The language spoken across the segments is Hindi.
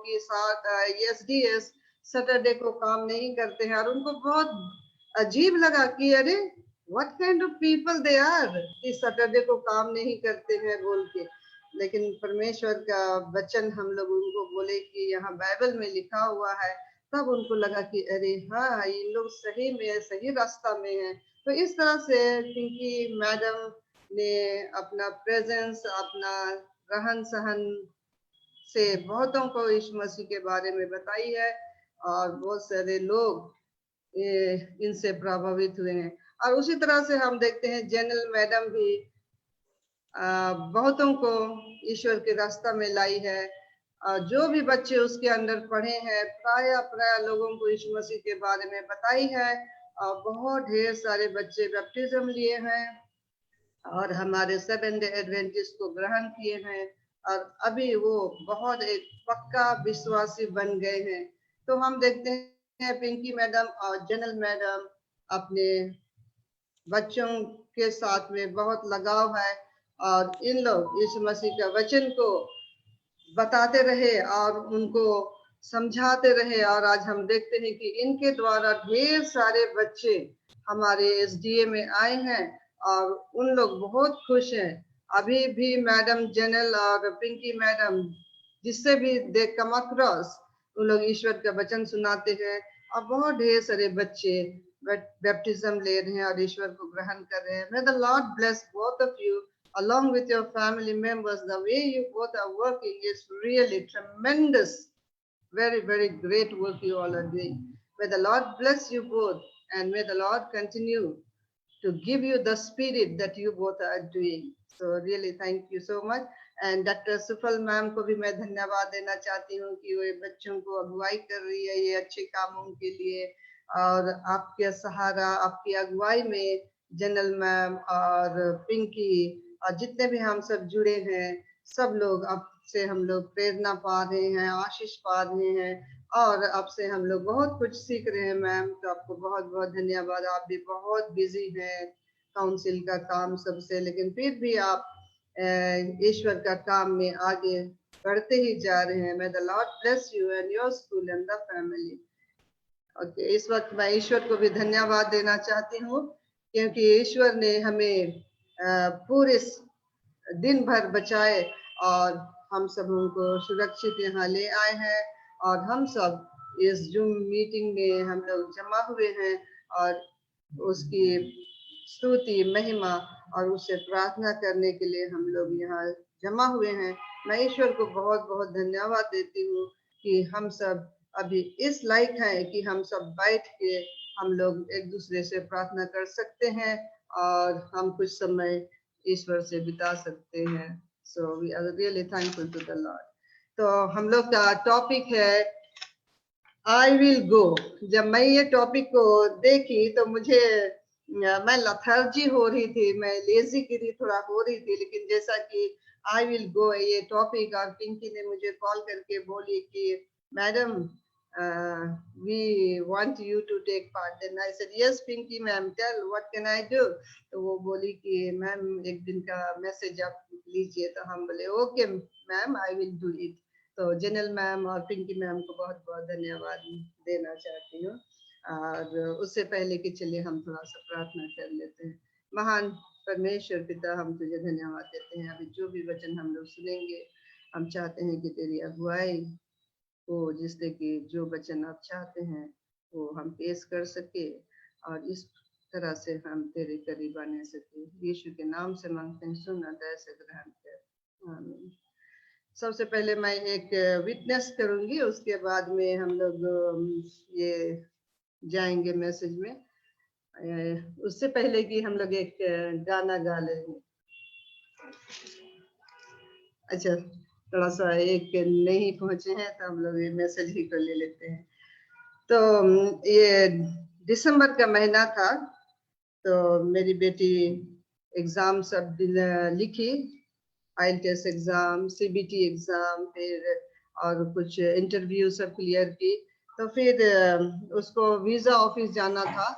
कि एसडीएस सैटरडे को काम नहीं करते हैं, और उनको बहुत अजीब लगा कि अरे what kind of people they are कि सैटरडे को काम नहीं करते हैं बोल के। लेकिन परमेश्वर का वचन हम लोग उनको बोले कि यहाँ बाइबल में लिखा हुआ है, तब उनको लगा कि अरे हाँ, ये लोग सही में सही रास्ता में है। तो इस तरह से पिंकी मैडम ने अपना प्रेजेंस, अपना रहन सहन से बहुतों को यीशु मसीह के बारे में बताई है, और बहुत सारे लोग इनसे प्रभावित हुए हैं। और उसी तरह से हम देखते हैं जनरल मैडम भी बहुतों को ईश्वर के रास्ता में लाई है। जो भी बच्चे उसके अंदर पढ़े हैं, प्राय लोगों को यीशु मसीह के बारे में बताई है। बहुत ढेर सारे बच्चे बैप्टिज्म लिए हैं और हमारे सेवेंथ डे एडवेंटिस्ट को ग्रहण किए हैं, और अभी वो बहुत एक पक्का विश्वासी बन गए हैं। तो हम देखते हैं पिंकी मैडम और जनरल मैडम अपने बच्चों के साथ में बहुत लगाव है, और इन लोग यीशु मसीह का वचन को बताते रहे और उनको समझाते रहे। और आज हम देखते हैं कि इनके द्वारा ढेर सारे बच्चे हमारे एसडीए में आए हैं, और उन लोग बहुत खुश हैं। अभी भी मैडम जनरल और पिंकी मैडम जिससे भी दे कम अक्रॉस, उन लोग ईश्वर का वचन सुनाते हैं, और बहुत ढेर सारे बच्चे बैप्टिज्म ले रहे हैं और ईश्वर को ग्रहण कर रहे हैं। May the Lord bless both of you along with your family members. The way you both are working is really tremendous. Very, very great work you all are doing. May the Lord bless you both, and may the Lord continue to give you the spirit that you both are doing. So really thank you so much. And doctor सुफल मैम को भी मैं धन्यवाद देना चाहती हूँ कि वो बच्चों को अगुवाई कर रही है ये अच्छे कामों के लिए, और आपके सहारा, आपकी अगुवाई में जनरल मैम और पिंकी और जितने भी हम सब जुड़े हैं, सब लोग आपसे हम लोग प्रेरणा पा रहे हैं, आशीष पा रहे हैं, और आपसे हम लोग बहुत कुछ सीख रहे हैं मैम। तो आपको बहुत बहुत धन्यवाद। आप भी बहुत बिजी हैं काउंसिल का काम सबसे, लेकिन फिर भी आप ईश्वर का काम में आगे बढ़ते ही जा रहे हैं। May the Lord bless you and your school and the family. Okay, इस वक्त मैं ईश्वर को भी धन्यवाद देना चाहती हूँ, क्योंकि ईश्वर ने हमें पूरे दिन भर बचाए और हम सब उनको सुरक्षित यहाँ ले आए हैं, और हम सब इस जूम मीटिंग में हम लोग जमा हुए हैं और उसकी स्तुति, महिमा और उससे प्रार्थना करने के लिए हम लोग यहाँ जमा हुए हैं। मैं ईश्वर को बहुत बहुत धन्यवाद देती हूँ कि हम सब अभी इस लायक हैं कि हम सब बैठ के हम लोग एक दूसरे से प्रार्थना कर सकते हैं और हम कुछ समय ईश्वर से बिता सकते हैं। So we are really thankful to the Lord. तो हम लोग का टॉपिक है आई विल गो। जब मैं ये टॉपिक को देखी तो मुझे मैं लथर्जी हो रही थी, मैं लेजी गिरी थोड़ा हो रही थी, लेकिन जैसा कि आई विल गो ये टॉपिक, और पिंकी ने मुझे कॉल करके बोली कि madam we want you to take part. Then I said yes Pinky ma'am, tell what can I do. तो वो बोली कि मैम एक दिन का मैसेज आप लीजिए। तो हम बोले okay ma'am I will do it. तो जनरल मैम और पिंकी मैम को बहुत बहुत धन्यवाद देना चाहती हूँ। और उससे पहले कि चलिए हम थोड़ा सा प्रार्थना कर लेते हैं। महान परमेश्वर पिता, हम तुझे धन्यवाद देते हैं। अभी जो भी वचन हम लोग सुनेंगे, हम चाहते हैं कि तेरी अगुवाई हो, जिससे कि जो वचन आप चाहते हैं वो हम पेश कर सके और इस तरह से हम तेरे करीब आने सके। यीशु के नाम से मांगते हैं, सुन दया से ग्रहण कर, आमीन। सबसे पहले मैं एक विटनेस करूंगी, उसके बाद में हम लोग ये जाएंगे मैसेज में। उससे पहले कि हम लोग एक गाना गा लेंगे। अच्छा, थोड़ा सा एक नहीं पहुंचे हैं तो हम लोग ये मैसेज ही कर ले लेते हैं। तो ये दिसंबर का महीना था, तो मेरी बेटी एग्जाम सब लिखी, IELTS एग्जाम, CBT एग्जाम, फिर और कुछ इंटरव्यू सब क्लियर की। तो फिर उसको वीजा ऑफिस जाना था,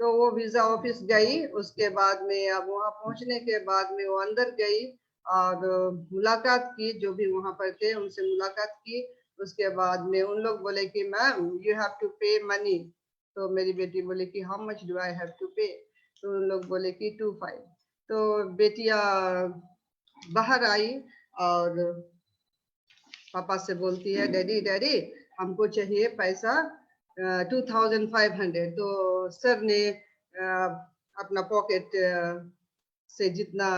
तो वो वीजा ऑफिस गई। उसके बाद में अब वहाँ पहुंचने के बाद में वो अंदर गई और मुलाकात की, जो भी वहाँ पर थे उनसे मुलाकात की। उसके बाद में उन लोग बोले कि ma'am you have to pay money. तो मेरी बेटी बोले कि how much do I have to pay. तो उन लोग बोले कि 25। तो बेटिया बाहर आई और पापा से बोलती है, डैडी डैडी हमको चाहिए पैसा 2500। तो सर ने अपना पॉकेट से जितना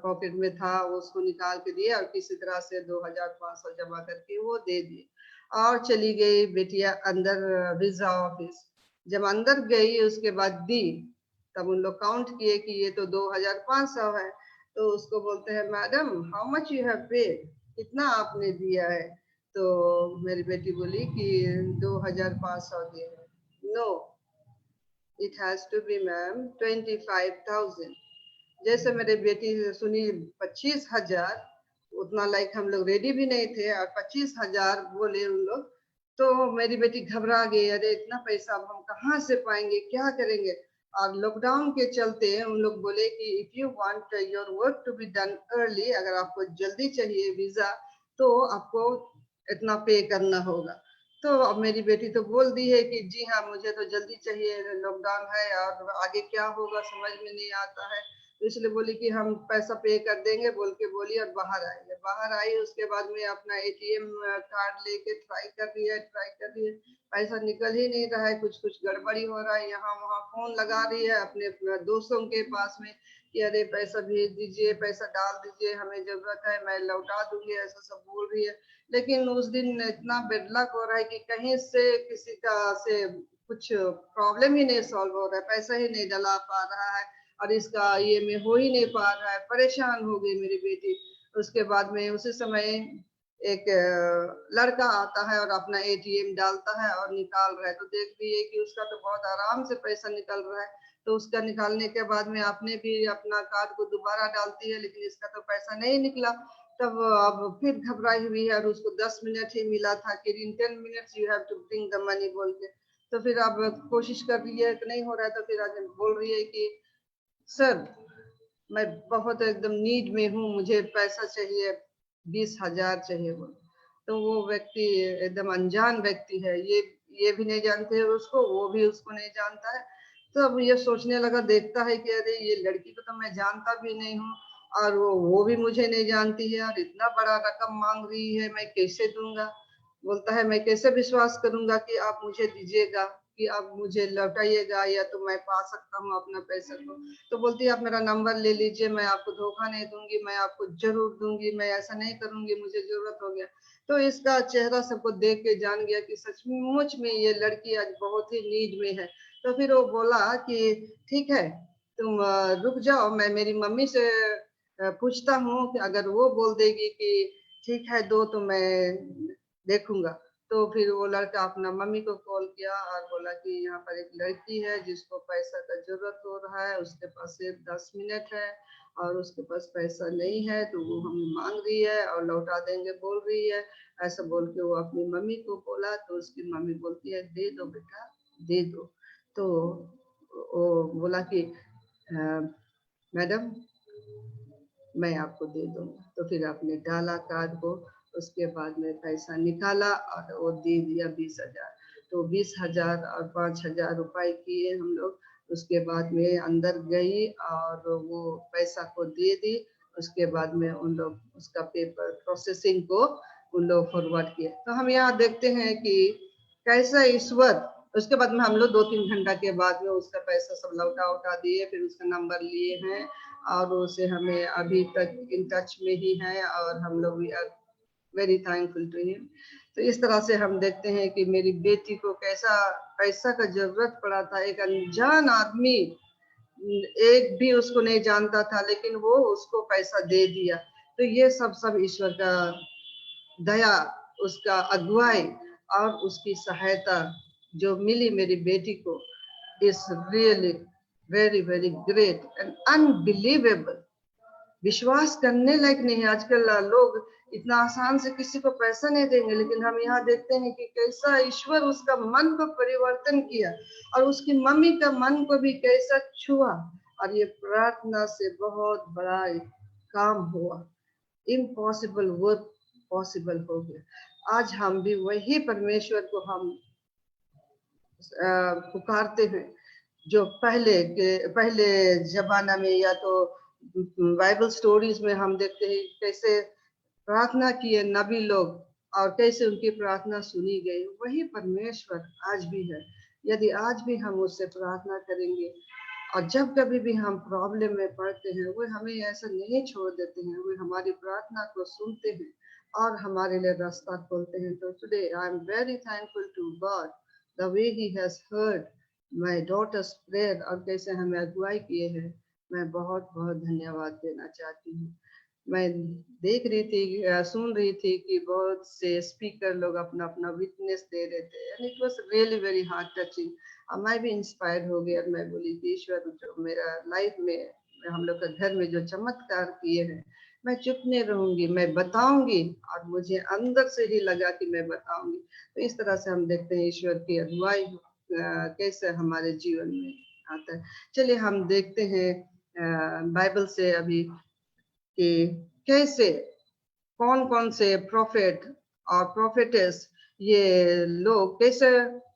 पॉकेट में था उसको निकाल के दिया और किसी तरह से 2500 जमा करके वो दे दिए और चली गई बेटिया अंदर वीजा ऑफिस। जब अंदर गई उसके बाद दी, तब उन लोग काउंट किए कि ये तो 2500 है। तो उसको बोलते हैं, madam how much you have paid, कितना आपने दिया है। तो मेरी बेटी बोली कि 2500 दिए। No, it has to be ma'am 25,000। जैसे मेरे बेटी सुनी 25,000, उतना लाइक हम लोग रेडी भी नहीं थे और 25,000 बोले उन लोग। तो मेरी बेटी घबरा गई, अरे इतना पैसा अब हम कहाँ से पाएंगे, क्या करेंगे। और लॉकडाउन के चलते उन लोग बोले कि if you want your work to be done early, अगर आपको जल्दी चाहिए वीजा तो आपको इतना पे करना होगा। तो अब मेरी बेटी तो बोल दी है कि जी हाँ मुझे तो जल्दी चाहिए, लॉकडाउन है और आगे क्या होगा समझ में नहीं आता है। तो इसलिए बोली कि हम पैसा पे कर देंगे बोल के बोली और बाहर आई। बाहर आई उसके बाद में अपना एटीएम कार्ड लेके ट्राई कर रही है, पैसा निकल ही नहीं रहा है, कुछ कुछ गड़बड़ी हो रहा है। यहाँ वहाँ फोन लगा रही है अपने दोस्तों के पास में कि अरे पैसा भेज दीजिए, पैसा डाल दीजिए, हमें जरूरत है, मैं लौटा दूंगी, ऐसा सब बोल रही है। लेकिन उस दिन इतना बेडलक हो रहा है कि कहीं से किसी का से कुछ प्रॉब्लम ही नहीं सॉल्व हो रहा है, पैसा ही नहीं डला पा रहा है और इसका ये में हो ही नहीं पा रहा है। परेशान हो गई मेरी बेटी। उसके बाद में उसी समय एक लड़का आता है और अपना एटीएम डालता है और निकाल रहा है। तो देख रही है कि उसका तो बहुत आराम से पैसा निकल रहा है। तो उसका निकालने के बाद में आपने भी अपना कार्ड को दोबारा डालती है, लेकिन इसका तो पैसा नहीं निकला। तब अब फिर घबराई हुई है और उसको 10 मिनट ही मिला था कि in 10 minutes you have to bring the money बोल के। तो फिर अब कोशिश कर रही है कि नहीं हो रहा है, तो फिर आज बोल रही है कि सर मैं बहुत एकदम नीड में हूँ, मुझे पैसा चाहिए, 20,000 चाहिए बोल। तो वो व्यक्ति एकदम अनजान व्यक्ति है, ये भी नहीं जानते है उसको, वो भी उसको नहीं जानता है। तो अब ये सोचने लगा, देखता है कि अरे ये लड़की को तो मैं जानता भी नहीं हूँ और वो भी मुझे नहीं जानती है और इतना बड़ा रकम मांग रही है, मैं कैसे दूंगा। बोलता है मैं कैसे विश्वास करूंगा कि आप मुझे दीजिएगा, कि आप मुझे लौटाइएगा या तो मैं पा सकता हूँ अपना पैसा को। तो बोलती है आप मेरा नंबर ले लीजिए, मैं आपको धोखा नहीं दूंगी, मैं आपको जरूर दूंगी, मैं ऐसा नहीं करूंगी, मुझे जरूरत हो गया। तो इसका चेहरा सबको देख के जान गया कि सचमुच में ये लड़की आज बहुत ही नीड में है। तो फिर वो बोला कि ठीक है तुम रुक जाओ, मैं मेरी मम्मी से पूछता हूँ कि अगर वो बोल देगी कि ठीक है दो तो मैं देखूंगा। तो फिर वो लड़का अपना मम्मी को कॉल किया और बोला कि यहाँ पर एक लड़की है जिसको पैसा का जरूरत हो रहा है, उसके पास सिर्फ 10 मिनट है और उसके पास पैसा नहीं है, तो वो हमें मांग रही है और लौटा देंगे बोल रही है। ऐसा बोल के वो अपनी मम्मी को बोला। तो उसकी मम्मी बोलती है दे दो बेटा, दे दो। तो वो बोला कि मैडम मैं आपको दे दूंगा। तो फिर आपने डाला कार्ड को, उसके बाद में पैसा निकाला और वो दे दिया 20,000। तो 20,000 और 5,000 रुपए किए हम लोग। उसके बाद में अंदर गई और वो पैसा को दे दी। उसके बाद में उन लोग उसका पेपर प्रोसेसिंग को उन लोग फॉरवर्ड किए। तो हम यहाँ देखते हैं कि कैसा ईश्वर। उसके बाद में हम लोग 2-3 घंटा के बाद में उसका पैसा सब लौटा उठा दिए, फिर उसका नंबर लिए हैं और उसे हमें अभी तक इन टच में ही है और हम लोग we are very thankful to him. तो इस तरह से हम देखते हैं कि मेरी बेटी को कैसा पैसा का जरूरत पड़ा था। एक अनजान आदमी, एक भी उसको नहीं जानता था, लेकिन वो उसको पैसा दे दिया। तो ये सब ईश्वर का दया, उसका अगुवाई और उसकी सहायता जो मिली मेरी बेटी को is really very very great and unbelievable. विश्वास करने लायक नहीं है। आजकल लोग इतना आसान से किसी को पैसा नहीं देंगे, लेकिन हम यहाँ देखते हैं कि कैसा ईश्वर उसका मन को परिवर्तन किया और उसकी मम्मी का मन को भी कैसा छुआ और ये प्रार्थना से बहुत बड़ा काम हुआ। इम्पॉसिबल वर्क पॉसिबल हो गया। आज हम भी वही परमेश्वर को हम पुकारते हैं जो पहले जमाना में, या तो बाइबल स्टोरीज में हम देखते हैं कैसे प्रार्थना किए नबी लोग और कैसे उनकी प्रार्थना सुनी गई। वही परमेश्वर आज भी है। यदि आज भी हम उससे प्रार्थना करेंगे और जब कभी भी हम प्रॉब्लम में पड़ते हैं, वो हमें ऐसा नहीं छोड़ देते हैं, वो हमारी प्रार्थना को सुनते हैं और हमारे लिए रास्ता खोलते हैं। तो today I am very thankful to God the way he has heard my daughter's prayer, और कैसे हमें अगुवाई किए हैं। मैं बहुत बहुत धन्यवाद देना चाहती हूँ। मैं देख रही थी, सुन रही थी कि बहुत से स्पीकर लोग अपना अपना विटनेस दे रहे थे, and it was really very heart touching. मैं भी इंस्पायर हो गई और मैं बोली कि ईश्वर जो मेरा लाइफ में, हम लोग के घर में जो चमत्कार किए हैं, मैं चुप नहीं रहूंगी, मैं बताऊंगी। और मुझे अंदर से ही लगा कि मैं बताऊंगी। तो इस तरह से हम देखते हैं ईश्वर की अगुवाई कैसे हमारे जीवन में आता है। चलिए हम देखते हैं बाइबल से अभी कि कैसे कौन कौन से प्रॉफिट और प्रॉफिटेस, ये लोग कैसे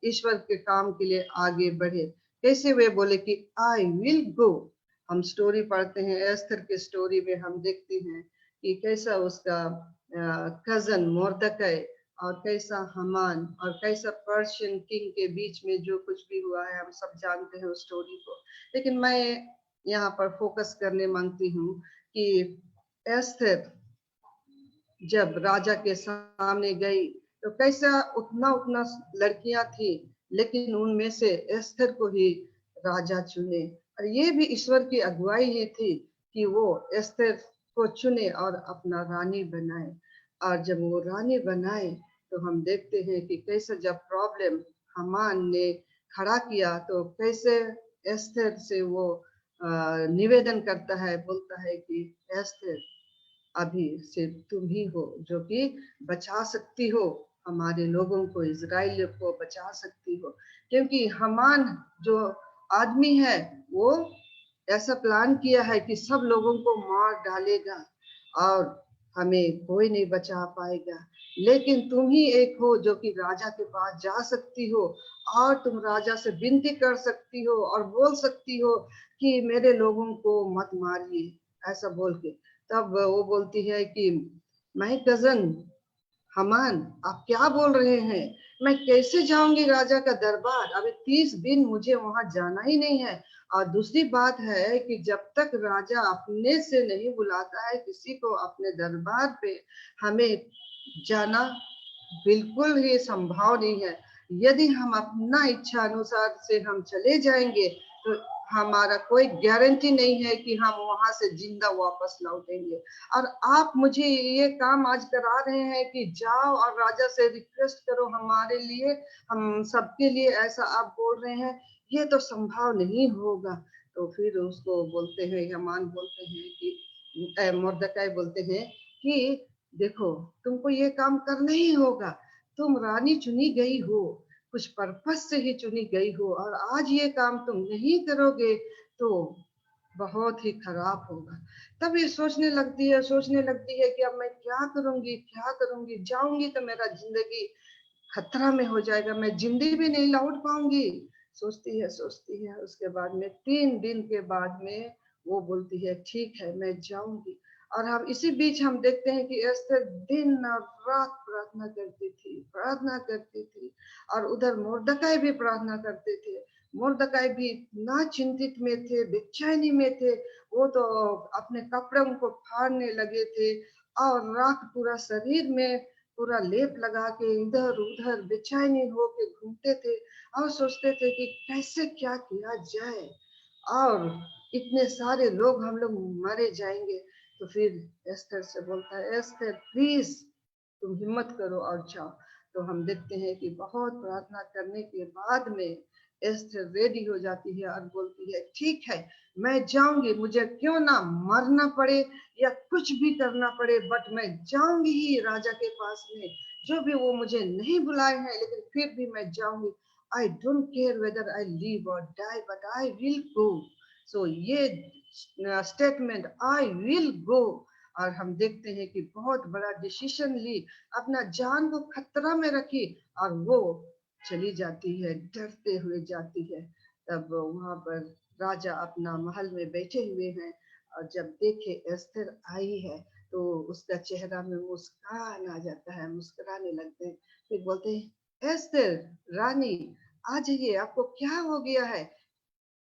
ईश्वर के काम के लिए आगे बढ़े, कैसे वे बोले कि आई विल गो। हम स्टोरी पढ़ते हैं, एस्थर की स्टोरी में हम देखते हैं कि कैसा उसका कजन मोर्दकै और कैसा हमान और कैसा पर्शियन किंग के बीच में जो कुछ भी हुआ है, हम सब जानते हैं उस स्टोरी को। लेकिन मैं यहाँ पर फोकस करने मांगती हूँ कि एस्थर जब राजा के सामने गई तो कैसा उतना उतना लड़कियां थी, लेकिन उनमें से एस्थर को ही राजा चुने। और ये भी ईश्वर की अगुवाई ही थी कि वो एस्थर को चुने और अपना रानी बनाए। और जब वो रानी बनाए तो हम देखते हैं कि कैसे जब प्रॉब्लम हमान ने खड़ा किया तो कैसे एस्थर से वो निवेदन करता है, बोलता है कि एस्थर, अभी सिर्फ तुम ही हो जो कि बचा सकती हो हमारे लोगों को, इजराइल को बचा सकती हो। क्योंकि हमान जो आदमी है वो ऐसा प्लान किया है कि सब लोगों को मार डालेगा और हमें कोई नहीं बचा पाएगा। लेकिन तुम ही एक हो जो कि राजा के पास जा सकती हो और तुम राजा से विनती कर सकती हो और बोल सकती हो कि मेरे लोगों को मत मारिए, ऐसा बोल के। तब वो बोलती है कि माय कजन हमान, आप क्या बोल रहे हैं? मैं कैसे जाऊंगी राजा का दरबार? अभी 30 दिन मुझे वहां जाना ही नहीं है। और दूसरी बात है कि जब तक राजा अपने से नहीं बुलाता है किसी को अपने दरबार पे, हमें जाना बिल्कुल ही संभव नहीं है। यदि हम अपना इच्छा अनुसार से हम चले जाएंगे तो हमारा कोई गारंटी नहीं है कि हम वहां से जिंदा वापस लौटेंगे। और आप मुझे ये काम आज करा रहे हैं कि जाओ और राजा से रिक्वेस्ट करो हमारे लिए, हम सबके लिए, ऐसा आप बोल रहे हैं, ये तो संभव नहीं होगा। तो फिर उसको बोलते हैं, हमान बोलते हैं कि मोर्दकाई बोलते हैं कि देखो, तुमको ये काम करना ही होगा। तुम रानी चुनी गई हो, कुछ पर्पस से ही चुनी गई हो, और आज ये काम तुम नहीं करोगे तो बहुत ही खराब होगा। तब ये सोचने लगती है कि अब मैं क्या करूंगी, क्या करूंगी? जाऊंगी तो मेरा जिंदगी खतरा में हो जाएगा, मैं जिंदगी भी नहीं लौट पाऊंगी। सोचती है, उसके बाद में 3 दिन के बाद में वो बोलती है ठीक है मैं जाऊंगी। और हम इसी बीच हम देखते हैं कि एस्थर दिन और रात प्रार्थना करती थी। और उधर मोर्दकाई भी प्रार्थना करते थे। मोर्दकाई भी इतना चिंतित में थे, बेचैनी में थे, वो तो अपने कपड़ों को फाड़ने लगे थे और राख पूरा शरीर में पूरा लेप लगा के इधर उधर बेचैनी होके घूमते थे और सोचते थे कि कैसे क्या किया जाए, और इतने सारे लोग हम लोग मरे जाएंगे। तो फिर एस्थर से बोलता है, एस्थर प्लीज तुम हिम्मत करो और जाओ। तो हम देखते हैं कि बहुत प्रार्थना करने के बाद में एस्थर रेडी हो जाती है और बोलती है ठीक है मैं जाऊंगी, मुझे क्यों ना मरना पड़े या कुछ भी करना पड़े, बट मैं जाऊंगी ही राजा के पास में। जो भी वो मुझे नहीं बुलाए हैं लेकिन फिर भी मैं जाऊंगी। I don't care whether I live or die but I will go. So ये स्टेटमेंट आई विल गो, और हम देखते हैं कि बहुत बड़ा डिसीजन ली, अपना जान को खतरा में रखी और वो चली जाती है, डरते हुए जाती है। तब वहां पर राजा अपना महल में बैठे हुए हैं और जब देखे एस्थर आई है तो उसका चेहरा में मुस्कान आ जाता है, मुस्कुराने लगते हैं। फिर बोलते हैं, एस्थर रानी आ जाइए, आपको क्या हो गया है,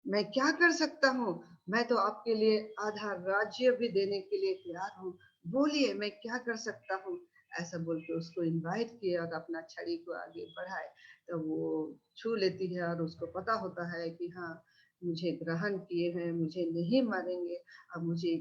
मैं क्या कर सकता हूँ, मैं तो आपके लिए आधा राज्य भी देने के लिए तैयार हूँ, बोलिए मैं क्या कर सकता हूँ। ऐसा बोल के उसको इनवाइट किए और अपना छड़ी को आगे बढ़ाए। तो वो छू लेती है और उसको पता होता है कि हाँ, मुझे ग्रहण किए हैं, मुझे नहीं मारेंगे, अब मुझे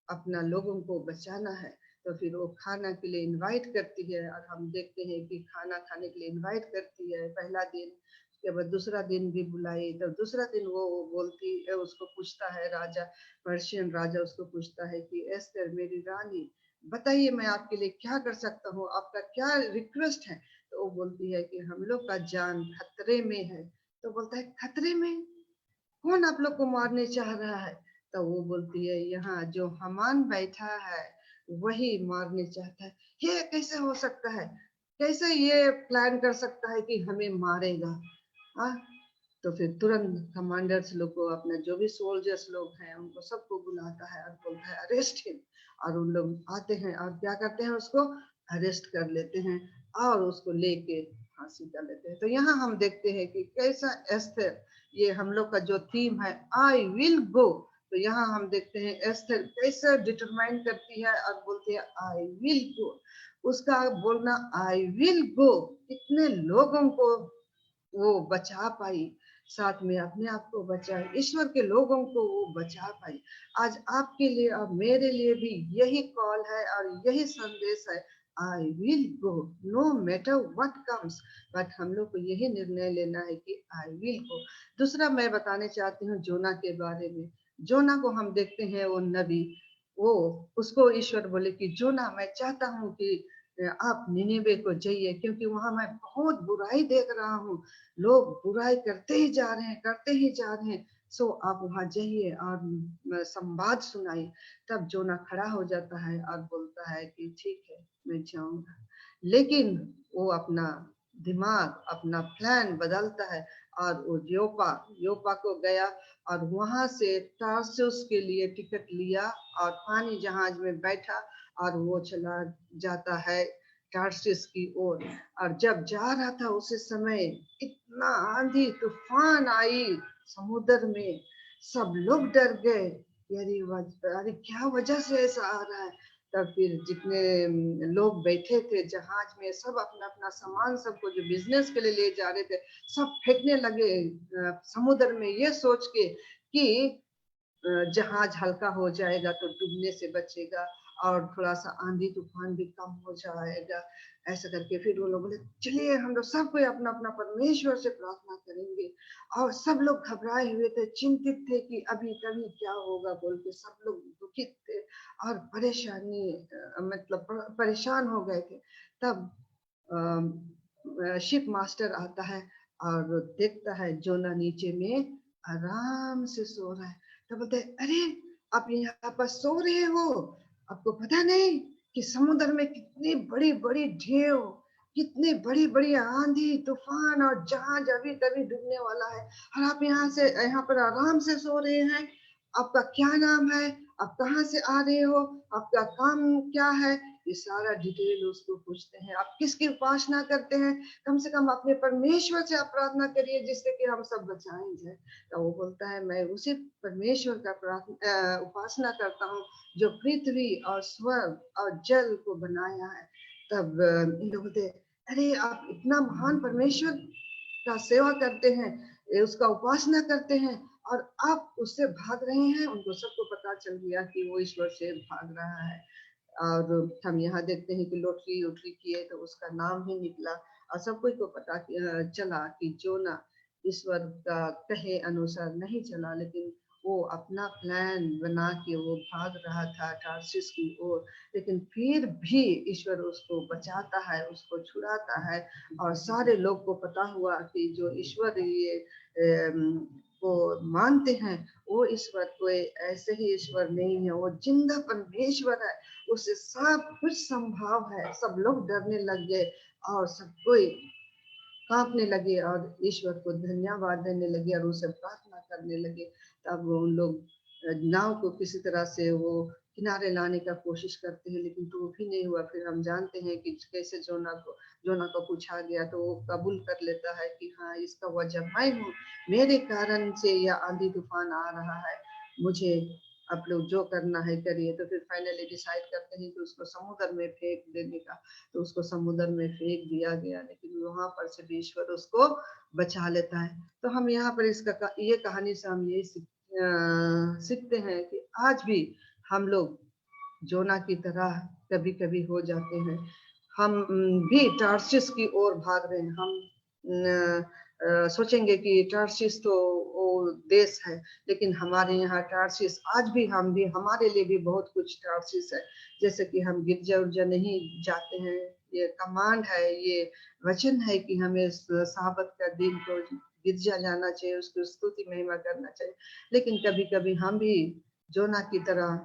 अपना लोगों को बचाना है। तो फिर वो खाना के लिए इनवाइट करती है और हम देखते हैं कि खाना खाने के लिए इनवाइट करती है पहला दिन, उसके बाद दूसरा दिन भी बुलाई, तो दूसरा दिन वो बोलती है, उसको पूछता है राजा, पर्शियन राजा उसको पूछता है कि एस्टर मेरी रानी बताइए मैं आपके लिए क्या कर सकता हूँ, आपका क्या रिक्वेस्ट है। तो वो बोलती है कि हम लोग का जान खतरे में है। तो बोलता है खतरे में, कौन आप लोग को मारने चाह रहा है। तो वो बोलती है यहाँ जो हमान बैठा है वही मारने चाहता है। ये कैसे हो सकता है, कैसे ये प्लान कर सकता है कि हमें मारेगा। हाँ, तो फिर तुरंत कमांडर्स लोग को, अपना जो भी सोल्जर्स लोग हैं उनको सबको बुलाता है और बोलता है अरेस्ट हिम। और उन लोग आते हैं और क्या करते हैं, उसको अरेस्ट कर लेते हैं और उसको लेके फांसी कर लेते हैं। तो यहाँ हम देखते हैं कि कैसा एस्थर, ये हम लोग का जो थीम है आई विल गो, तो यहाँ हम देखते हैं एस्थर कैसे डिटरमाइन करती है और बोलती है आई विल गो। उसका बोलना आई विल गो कितने लोगों को वो बचा पाई, साथ में अपने आप को बचाए, ईश्वर के लोगों को वो बचा पाई। आज आपके लिए और मेरे लिए भी यही कॉल है और यही संदेश है, I will go no matter what comes. But हम लोग को यही निर्णय लेना है कि आई विल गो। दूसरा मैं बताने चाहती हूँ जोना के बारे में। जोना को हम देखते हैं, वो नबी, वो उसको ईश्वर बोले कि जोना मैं चाहता हूँ कि आप निनिवे को जाइए, क्योंकि वहां मैं बहुत बुराई देख रहा हूँ, लोग बुराई करते ही जा रहे हैं, करते ही जा रहे हैं। सो आप वहां जाइए और संवाद सुनाइए। तब जोना खड़ा हो जाता है और बोलता है कि ठीक है मैं जाऊंगा। लेकिन वो अपना दिमाग, अपना प्लान बदलता है और वो योपा योपा को गया और वहां से टारसुस के लिए टिकट लिया और पानी जहाज में बैठा और वो चला जाता है टारसिस की ओर। और जब जा रहा था उसी समय इतना आंधी तूफान आई समुद्र में, सब लोग डर गए, अरे क्या वजह से ऐसा आ रहा है। तब फिर जितने लोग बैठे थे जहाज में, सब अपना अपना सामान, सबको जो बिजनेस के लिए ले जा रहे थे, सब फेंकने लगे समुद्र में, ये सोच के कि जहाज हल्का हो जाएगा तो डूबने से बचेगा और थोड़ा सा आंधी तूफान भी कम हो जाएगा। ऐसा करके फिर वो लोग बोले चलिए हम लोग सब कोई अपना अपना परमेश्वर से प्रार्थना करेंगे। और सब लोग घबराए हुए थे, चिंतित थे कि अभी कभी क्या होगा बोल के, सब लोग दुखित थे और परेशानी मतलब परेशान हो गए थे। तब शिप मास्टर आता है और देखता है जोना नीचे में आराम से सो रहा है। तो बोलते हैं अरे आप यहाँ पर सो रहे हो, आपको पता नहीं कि समुद्र में कितनी बड़ी बड़ी ढेव, कितनी बड़ी बड़ी आंधी तूफान और जहाज अभी तभी डूबने वाला है, और आप यहाँ पर आराम से सो रहे हैं। आपका क्या नाम है, आप कहाँ से आ रहे हो, आपका काम क्या है, ये सारा डिटेल उसको पूछते हैं। आप किसकी उपासना करते हैं, कम से कम अपने परमेश्वर से आप प्रार्थना करिए जिससे कि हम सब बचाए जाए। तो वो बोलता है मैं उसी परमेश्वर का उपासना करता हूँ जो पृथ्वी और स्वर्ग और जल को बनाया है। तब इन लोग बोलते अरे आप इतना महान परमेश्वर का सेवा करते हैं, उसका उपासना करते हैं और आप उससे भाग रहे हैं। उनको सबको पता चल गया कि वो ईश्वर से भाग रहा है। और हम यहाँ देखते हैं कि लॉटरी उटरी किए तो उसका नाम ही निकला और सब कोई को पता चला कि जोना ईश्वर का कहे अनुसार नहीं चला, लेकिन वो अपना प्लान बना के वो भाग रहा था टारसिस की ओर। लेकिन फिर भी ईश्वर उसको बचाता है, उसको छुड़ाता है और सारे लोग को पता हुआ कि जो ईश्वर ये को मानते हैं, वो ईश्वर कोई ऐसे ही ईश्वर नहीं है, वो जिंदा परमेश्वर है। उससे सब कुछ संभव है। सब लोग डरने लग गए और सब कोई कांपने लगे और ईश्वर को धन्यवाद देने लगे और उसे प्रार्थना करने लगे। तब उन लोग नाव को किसी तरह से वो किनारे लाने का कोशिश करते हैं, लेकिन तो वो भी नहीं हुआ। फिर हम जानते हैं कि कैसे जोना को पूछा गया तो वो कबूल कर लेता है कि हाँ, इसका वजह मैं हूँ, मेरे कारण से यह आंधी तूफान आ रहा है, मुझे आप लोग जो करना है करिए। तो फिर फाइनली डिसाइड करते हैं कि उसको समुद्र में फेंक देने का। तो उसको समुद्र में फेंक दिया गया, लेकिन वहां पर से भी ईश्वर उसको बचा लेता है। तो हम यहाँ पर ये कहानी से हम ये सीखते हैं कि आज भी हम लोग जोना की तरह कभी कभी हो जाते हैं। हम भी टार्सिस की ओर भाग रहे हैं। हम सोचेंगे कि टार्सिस तो वो देश है, लेकिन हमारे यहाँ टार्सिस आज भी हम भी हमारे लिए भी बहुत कुछ टार्सिस है। जैसे कि हम गिरजा उर्जा नहीं जाते हैं, ये कमांड है, ये वचन है कि हमें साबत का दिन को गिरजा जाना चाहिए, उसकी स्तुति महिमा करना चाहिए। लेकिन कभी कभी हम भी जोना की तरह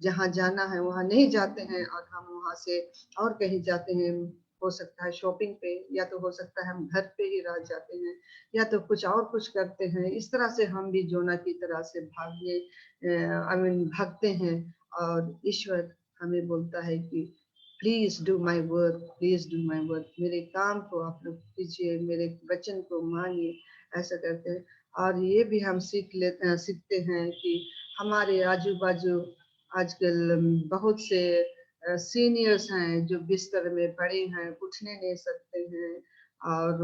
जहाँ जाना है वहां नहीं जाते हैं और हम वहां से और कहीं जाते हैं। हो सकता है शॉपिंग पे, या तो हो सकता है हम घर पे ही रह जाते हैं, या तो कुछ और कुछ करते हैं। इस तरह से हम भी जोना की तरह से भागते हैं। और ईश्वर हमें बोलता है कि please do my work, please do my work, मेरे काम को आप लोग कीजिए, मेरे वचन को मानिए। ऐसा करते हैं। और ये भी हम सीखते हैं कि हमारे आजू बाजू आजकल बहुत से सीनियर्स हैं जो बिस्तर में पड़े हैं, उठने नहीं सकते हैं, और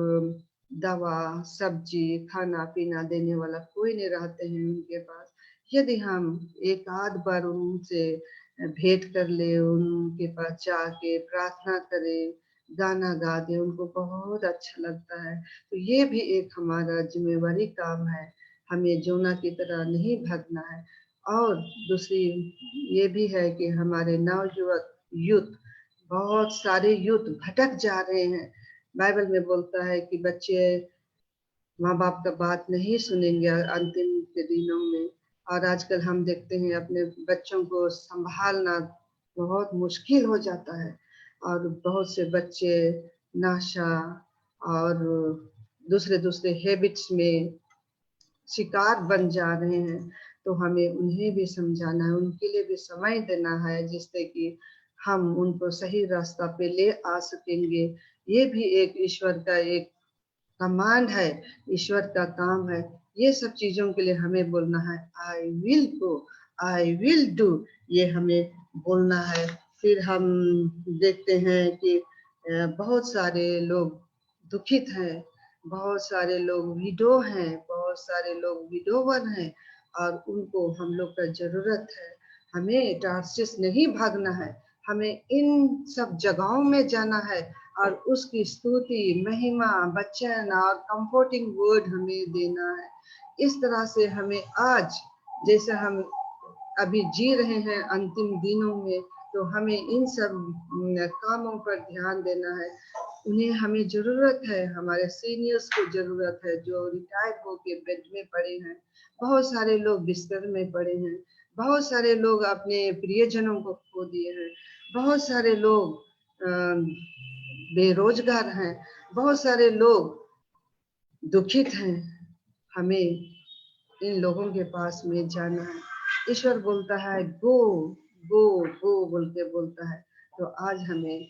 दवा सब्जी खाना पीना देने वाला कोई नहीं रहते हैं उनके पास। यदि हम एक आध बार उनसे भेंट कर ले, उनके पास जाके प्रार्थना करें, गाना गा दे, उनको बहुत अच्छा लगता है। तो ये भी एक हमारा जिम्मेवारी काम है। हमें जोना की तरह नहीं भागना है। और दूसरी ये भी है कि हमारे नवयुवक यूथ, बहुत सारे यूथ भटक जा रहे हैं। बाइबल में बोलता है कि बच्चे माँ बाप का बात नहीं सुनेंगे अंतिम के दिनों में। और आजकल हम देखते हैं अपने बच्चों को संभालना बहुत मुश्किल हो जाता है। और बहुत से बच्चे नशा और दूसरे दूसरे हैबिट्स में शिकार बन जा रहे हैं। तो हमें उन्हें भी समझाना है, उनके लिए भी समय देना है, जिससे कि हम उनको सही रास्ता पे ले आ सकेंगे। ये भी एक ईश्वर का एक कमांड है, ईश्वर का काम है। ये सब चीजों के लिए हमें बोलना है, I will go, I will do, ये हमें बोलना है। फिर हम देखते हैं कि बहुत सारे लोग दुखित हैं, बहुत सारे लोग विडो हैं, बहुत सारे लोग विडोवर हैं, और उनको हम लोग का जरूरत है। हमें टार्सिस नहीं भागना है, हमें इन सब जगहों में जाना है और उसकी स्तुति महिमा वचन और कंफर्टिंग वर्ड हमें देना है। इस तरह से हमें आज, जैसे हम अभी जी रहे हैं अंतिम दिनों में, तो हमें इन सब कामों पर ध्यान देना है। उन्हें हमें जरूरत है, हमारे सीनियर्स को जरूरत है जो रिटायर होके बेड में पड़े हैं। बहुत सारे लोग बिस्तर में पड़े हैं, बहुत सारे लोग अपने प्रियजनों को खो दिए हैं, बहुत सारे लोग बेरोजगार हैं, बहुत सारे लोग दुखित हैं। हमें इन लोगों के पास में जाना है। ईश्वर बोलता है गो गो गो बोल के बोलता है। तो आज हमें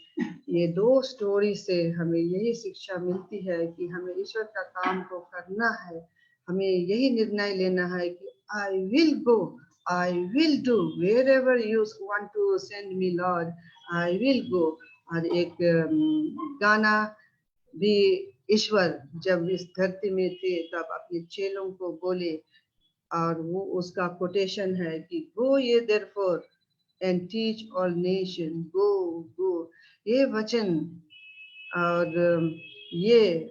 ये दो स्टोरी से हमें यही शिक्षा मिलती है कि हमें ईश्वर का काम को करना है। हमें यही निर्णय लेना है कि I will go, I will do wherever you want to send me Lord, I will go. और एक गाना भी ईश्वर जब इस धरती में थे तब अपने चेलों को बोले, और वो उसका कोटेशन है कि गो ये therefore and teach all nation, go go. ये वचन और ये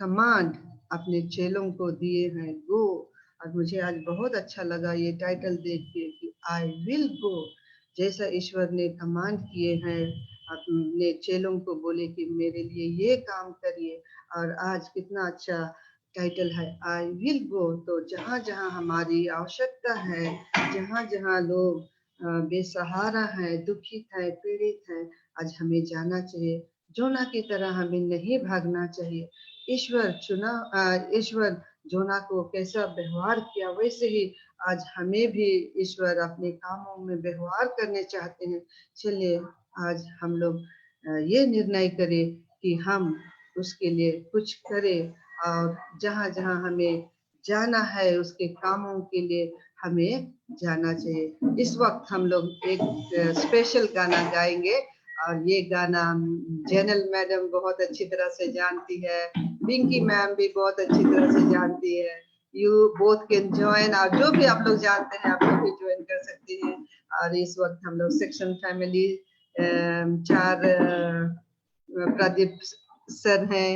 कमांड अपने चेलों को दिए हैं, गो। और मुझे आज बहुत अच्छा लगा ये टाइटल देख के कि आई विल गो। जैसा ईश्वर ने कमांड किए हैं, अपने चेलों को बोले कि मेरे लिए ये काम करिए। और आज कितना अच्छा टाइटल है आई विल गो। तो जहाँ जहाँ हमारी आवश्यकता है, जहाँ जहाँ लोग बेसहारा है, दुखित है, पीड़ित है, आज हमें जाना चाहिए। जोना की तरह हमें नहीं भागना चाहिए। ईश्वर जोना को कैसा व्यवहार किया, वैसे ही आज हमें भी ईश्वर अपने कामों में व्यवहार करने चाहते हैं। चलिए आज हम लोग ये निर्णय करें कि हम उसके लिए कुछ करें, और जहाँ जहाँ हमें जाना है उसके कामों के लिए हमें जाना चाहिए। इस वक्त हम लोग एक स्पेशल गाना गाएंगे, और ये गाना जैनल मैडम बहुत अच्छी तरह से जानती है, पिंकी मैम भी बहुत अच्छी तरह से जानती है। यू बोथ कैन ज्वाइन, और जो भी आप लोग जानते हैं आप लोग भी ज्वाइन कर सकते हैं। और इस वक्त हम लोग सेक्शन फैमिली चार प्रदीप सर हैं,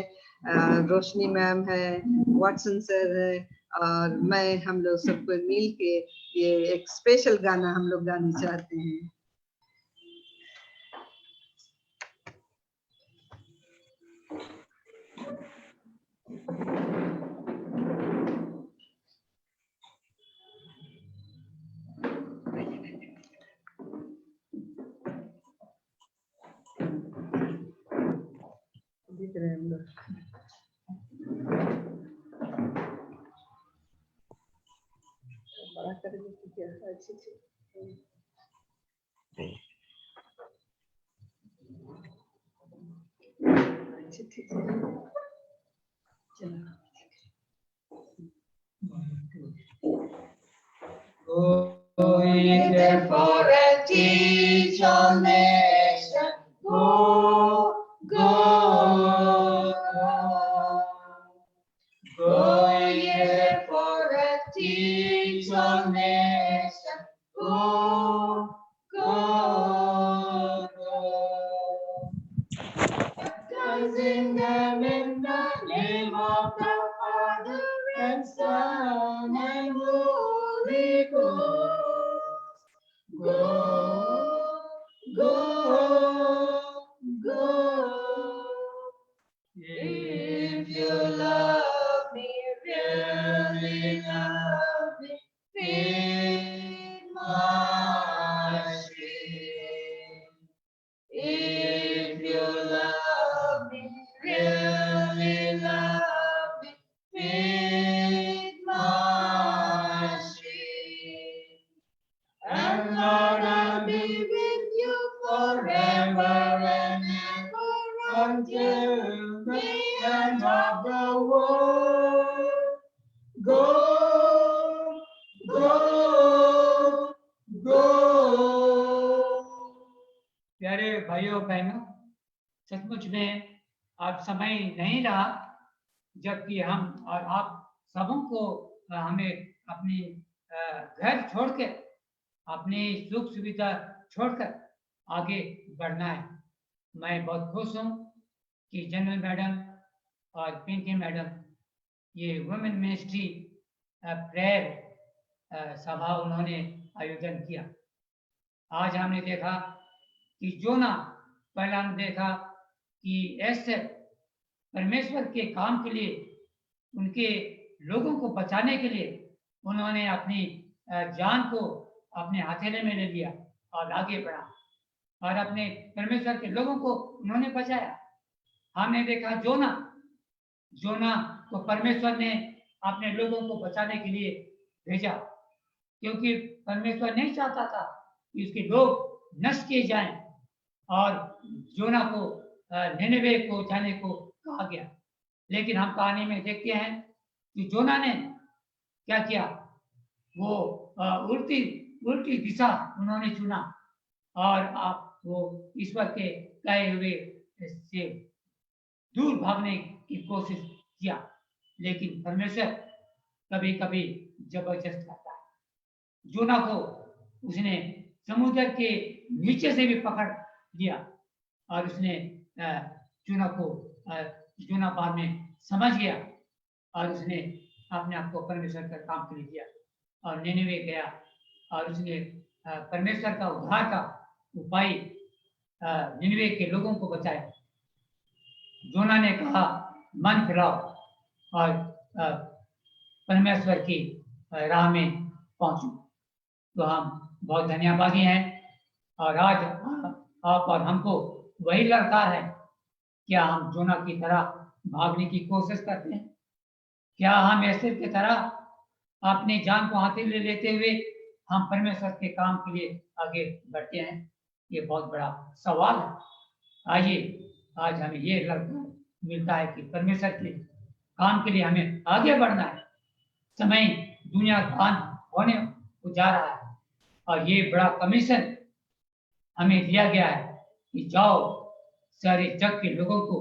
रोशनी मैम है, वाटसन सर है, और मैं, हम लोग सबको मिल के ये एक स्पेशल गाना हम लोग गाना चाहते हैं। दिख रहे हैं हम लोग। बड़ा कर देती क्या? अच्छी ठीक है, चलो। Going therefore and teach all nations, go, go, go. Going therefore and teach all nations, go, go, go. Baptizing them in the name of the Father and Son and Holy Ghost. Go, go, go. If you love me, really love me, feed my sheep. If you love me, really love me, feed my sheep. And Lord, I'll be with you forever and ever until the end of the world. Go, go, go. प्यारे भाइयों बहनों, सचमुच में अब समय नहीं रहा जबकि हम और आप सबों को हमें अपनी घर छोड़कर, अपनी सुख सुविधा छोड़कर आगे बढ़ना है। मैं बहुत खुश हूँ कि जनरल मैडम और पिंकी मैडम ये वुमेन मिनिस्ट्री प्रेयर सभा उन्होंने आयोजन किया। आज हमने देखा कि जोना, पहला हमने देखा कि एस्टर परमेश्वर के काम के लिए, उनके लोगों को बचाने के लिए उन्होंने अपनी जान को अपने हथेली में ले लिया और आगे बढ़ा और अपने परमेश्वर के लोगों को उन्होंने बचाया। हमने देखा जोना को परमेश्वर ने अपने लोगों को बचाने के लिए भेजा, क्योंकि परमेश्वर नहीं चाहता था कि उसके लोग नष्ट किए जाएं, और जोना को निनेवे को जाने को कहा गया। लेकिन हम कहानी में देखते हैं कि जोना ने क्या किया, वो उल्टी दिशा उन्होंने चुना और आप वो ईश्वर के कहे हुए से दूर भागने की कोशिश किया। लेकिन परमेश्वर कभी कभी जबरदस्त करता है। जोना को उसने समुद्र के नीचे से भी पकड़ लिया और उसने जोना बाद में समझ गया और उसने अपने आप को परमेश्वर का काम के लिए दिया और निनेवे गया और उसने परमेश्वर का उद्धार का उपाय निनेवे के लोगों को बचाया। जोना ने कहा मन फिराओ, और परमेश्वर की राह में पहुंचूं। तो हम बहुत धन्यवादी हैं और आज आप और हमको वही ललकार है। क्या हम जोना की तरह भागने की कोशिश करते हैं? क्या हम ऐसे की तरह अपनी जान को हाथ में ले लेते हुए हम परमेश्वर के काम के लिए आगे बढ़ते हैं? ये बहुत बड़ा सवाल है। आइए आज हमें ये ललकार मिलता है कि परमेश्वर के काम के लिए हमें आगे बढ़ना है। समय दुनिया का अंत होने को जा रहा है और ये बड़ा कमीशन हमें दिया गया है कि जाओ सारे जग के लोगों को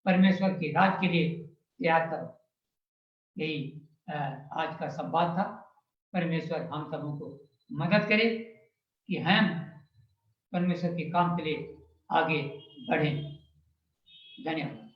परमेश्वर के राज के लिए तैयार करो। यही आज का संवाद था। परमेश्वर हम सबों को मदद करे कि हम परमेश्वर के काम के लिए आगे बढ़ें। धन्यवाद।